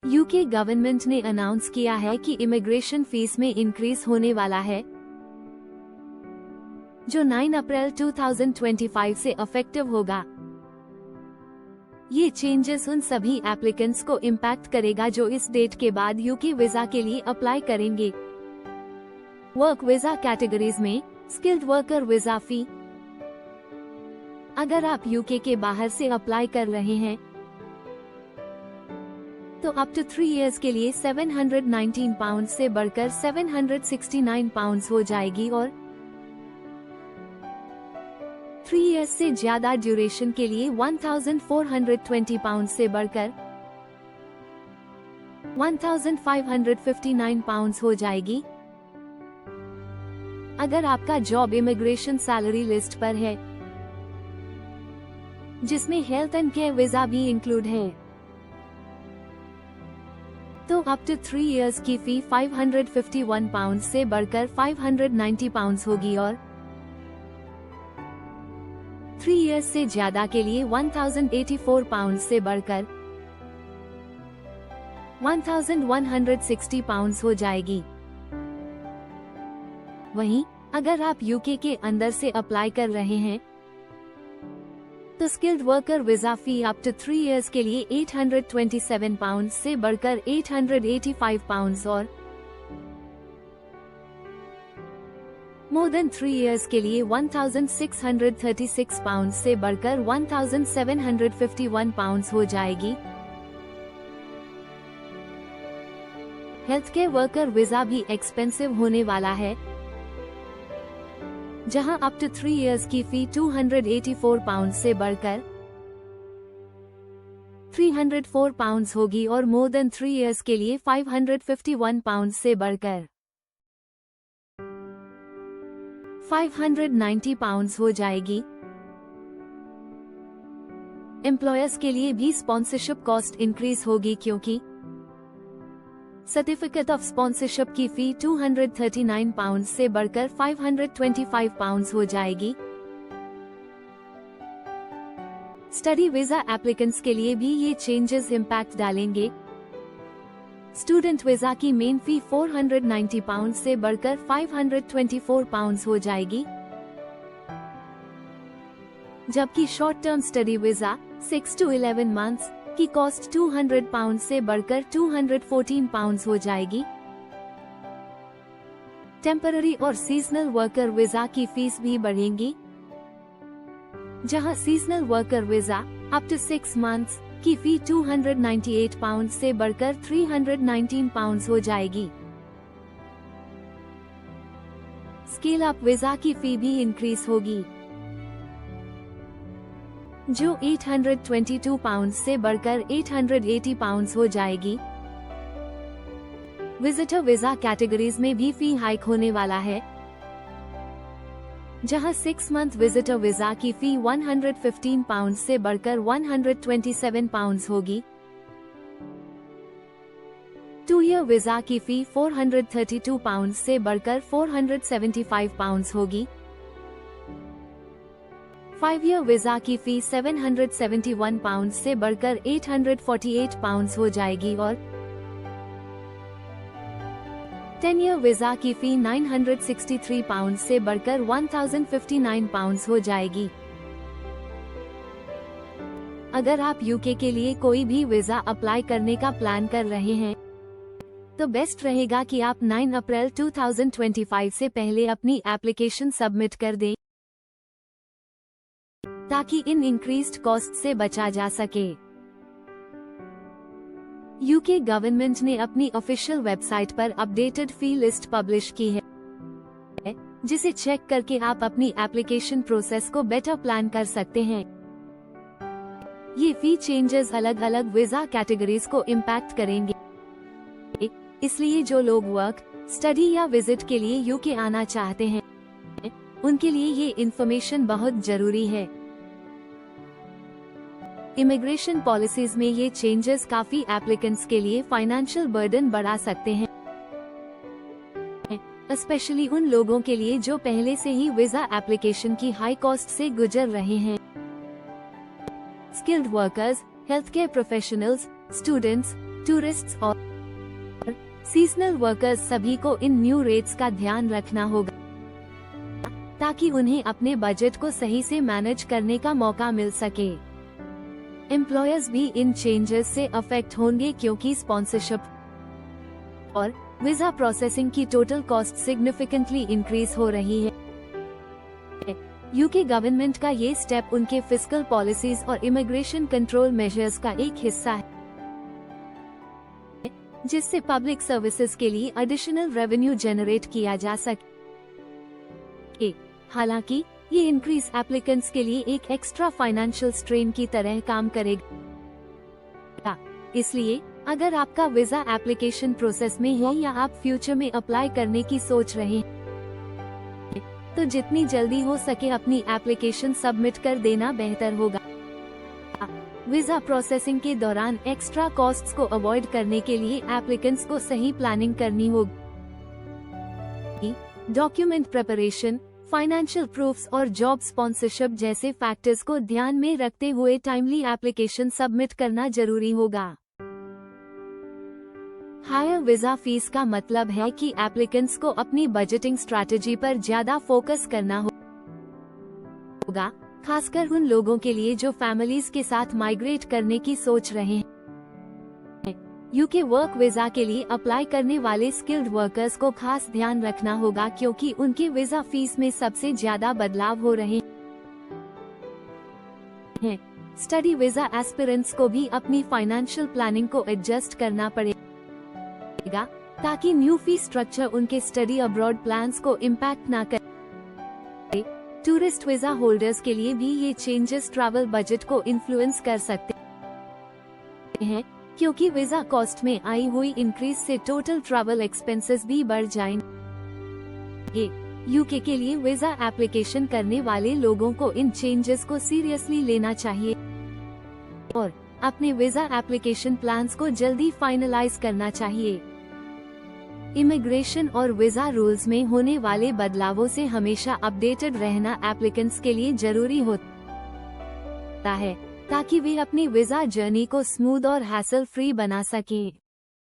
UK government ने announce किया है कि इमिग्रेशन फीस में इंक्रीज होने वाला है, जो 9 अप्रैल 2025 से इफेक्टिव होगा। ये चेंजेस उन सभी एप्लीकेंट्स को इम्पैक्ट करेगा जो इस डेट के बाद यूके वीजा के लिए अप्लाई करेंगे। वर्क वीजा कैटेगरीज में स्किल्ड वर्कर वीजा फी, अगर आप यूके के बाहर से अप्लाई कर रहे हैं तो अप टू 3 इयर्स के लिए 719 पाउंड से बढ़कर 769 पाउंड हो जाएगी और 3 इयर्स से ज्यादा ड्यूरेशन के लिए 1420 पाउंड से बढ़कर 1559 पाउंड हो जाएगी। अगर आपका जॉब इमिग्रेशन सैलरी लिस्ट पर है जिसमें हेल्थ एंड केयर वीजा भी इंक्लूड है, तो अप टू 3 इयर्स की फी 551 पाउंड से बढ़कर 590 पाउंड होगी और 3 इयर्स से ज्यादा के लिए 1084 पाउंड से बढ़कर 1160 पाउंड हो जाएगी। वहीं अगर आप यूके के अंदर से अप्लाई कर रहे हैं तो skilled worker visa fee up to 3 years के लिए 827 पाउंड से बढ़कर 885 पाउंड और मोर देन 3 इयर्स के लिए 1636 पाउंड से बढ़कर 1751 पाउंड हो जाएगी। हेल्थ केयर वर्कर वीजा भी एक्सपेंसिव होने वाला है, जहां अप टू 3 इयर्स की फी 284 पाउंड से बढ़कर 304 पाउंड होगी और मोर देन 3 इयर्स के लिए 551 पाउंड से बढ़कर 590 पाउंड हो जाएगी। एम्प्लॉयर्स के लिए भी स्पॉन्सरशिप कॉस्ट इंक्रीज होगी क्योंकि सर्टिफिकेट ऑफ स्पॉन्सरशिप की फी 239 पाउंड से बढ़कर 525 पाउंड हो जाएगी। स्टडी वीजा एप्लीकेंट्स के लिए भी ये चेंजेस इम्पैक्ट डालेंगे। स्टूडेंट वीजा की मेन फी 490 पाउंड से बढ़कर 524 पाउंड हो जाएगी, जबकि short term study visa 6 to 11 months की कॉस्ट 200 पाउंड से बढ़कर 214 पाउंड हो जाएगी। टेम्पररी और सीजनल वर्कर वीजा की फीस भी बढ़ेंगी, जहां seasonal worker visa up to 6 months की फी 298 पाउंड से बढ़कर 319 पाउंड हो जाएगी। स्केल अप वीजा की फी भी इंक्रीज होगी, जो 822 पाउंड से बढ़कर 880 पाउंड हो जाएगी। विजिटर वीजा कैटेगरीज में भी फी हाइक होने वाला है, जहां 6 मंथ विजिटर वीजा की फी 115 पाउंड से बढ़कर 127 पाउंड होगी। 2 ईयर वीजा की फी 432 पाउंड से बढ़कर 475 पाउंड होगी। 5 ईयर वीजा की फी 771 पाउंड से बढ़कर 848 पाउंड हो जाएगी और 10 ईयर वीजा की फी 963 पाउंड से बढ़कर 1059 पाउंड हो जाएगी। अगर आप यूके के लिए कोई भी वीजा अप्लाई करने का प्लान कर रहे हैं तो बेस्ट रहेगा कि आप 9 अप्रैल 2025 से पहले अपनी एप्लीकेशन सबमिट कर दें, ताकि इन इंक्रीज्ड कॉस्ट से बचा जा सके। यूके गवर्नमेंट ने अपनी ऑफिशियल वेबसाइट पर अपडेटेड फी लिस्ट पब्लिश की है, जिसे चेक करके आप अपनी एप्लीकेशन प्रोसेस को बेटर प्लान कर सकते हैं। ये फी चेंजेस अलग अलग वीजा कैटेगरीज को इम्पैक्ट करेंगे, इसलिए जो लोग वर्क, स्टडी या विजिट के लिए यूके आना चाहते हैं उनके लिए ये इन्फॉर्मेशन बहुत जरूरी है। इमिग्रेशन पॉलिसीज में ये चेंजेस काफी एप्लीकेंट्स के लिए फाइनेंशियल बर्डन बढ़ा सकते हैं, स्पेशली उन लोगों के लिए जो पहले से ही वीजा एप्लीकेशन की हाई कॉस्ट से गुजर रहे हैं। Skilled workers, health care professionals, students, tourists और सीजनल वर्कर्स सभी को इन न्यू रेट्स का ध्यान रखना होगा ताकि उन्हें अपने बजट को सही से मैनेज करने का मौका मिल सके। एम्प्लॉयर्स भी इन चेंजेस से अफेक्ट होंगे क्योंकि स्पॉन्सरशिप और वीजा प्रोसेसिंग की टोटल कॉस्ट सिग्निफिकेंटली इंक्रीज हो रही है। यूके गवर्नमेंट का ये स्टेप उनके फिस्कल पॉलिसीज और इमिग्रेशन कंट्रोल मेजर्स का एक हिस्सा है, जिससे पब्लिक सर्विसेज के लिए एडिशनल रेवेन्यू जनरेट किया जा सके। हालांकि ये इंक्रीज एप्लीकेंट्स के लिए एक एक्स्ट्रा फाइनेंशियल स्ट्रेन की तरह काम करेगा। इसलिए अगर आपका वीजा एप्लीकेशन प्रोसेस में है या आप फ्यूचर में अप्लाई करने की सोच रहे हैं तो जितनी जल्दी हो सके अपनी एप्लीकेशन सबमिट कर देना बेहतर होगा। वीजा प्रोसेसिंग के दौरान एक्स्ट्रा कॉस्ट्स को अवॉइड करने के लिए एप्लीकेंट्स को सही प्लानिंग करनी होगी। डॉक्यूमेंट प्रिपरेशन, फाइनेंशियल प्रूफ्स और जॉब स्पॉन्सरशिप जैसे फैक्टर्स को ध्यान में रखते हुए टाइमली एप्लीकेशन सबमिट करना जरूरी होगा। हायर वीजा फीस का मतलब है कि एप्लीकेंट्स को अपनी बजटिंग स्ट्रैटेजी पर ज्यादा फोकस करना होगा, खासकर उन लोगों के लिए जो फैमिलीज के साथ माइग्रेट करने की सोच रहे हैं। यूके वर्क वीजा के लिए अप्लाई करने वाले स्किल्ड वर्कर्स को खास ध्यान रखना होगा क्योंकि उनके वीजा फीस में सबसे ज्यादा बदलाव हो रहे हैं। स्टडी वीजा एस्पिरेंट्स को भी अपनी फाइनेंशियल प्लानिंग को एडजस्ट करना पड़ेगा ताकि न्यू फी स्ट्रक्चर उनके स्टडी अब्रॉड प्लान्स को इम्पैक्ट ना करे। टूरिस्ट वीजा होल्डर्स के लिए भी ये चेंजेस ट्रैवल बजट को इन्फ्लुएंस कर सकते हैं क्योंकि वीजा कॉस्ट में आई हुई इंक्रीज से टोटल ट्रैवल एक्सपेंसेस भी बढ़ जाएंगे। यूके के लिए वीजा एप्लीकेशन करने वाले लोगों को इन चेंजेस को सीरियसली लेना चाहिए और अपने वीजा एप्लीकेशन प्लान्स को जल्दी फाइनलाइज करना चाहिए। इमिग्रेशन और वीजा रूल्स में होने वाले बदलावों से हमेशा अपडेटेड रहना एप्लीकेंट्स के लिए जरूरी होता है ताकि वे अपनी वीजा जर्नी को स्मूथ और हैसल फ्री बना सकें।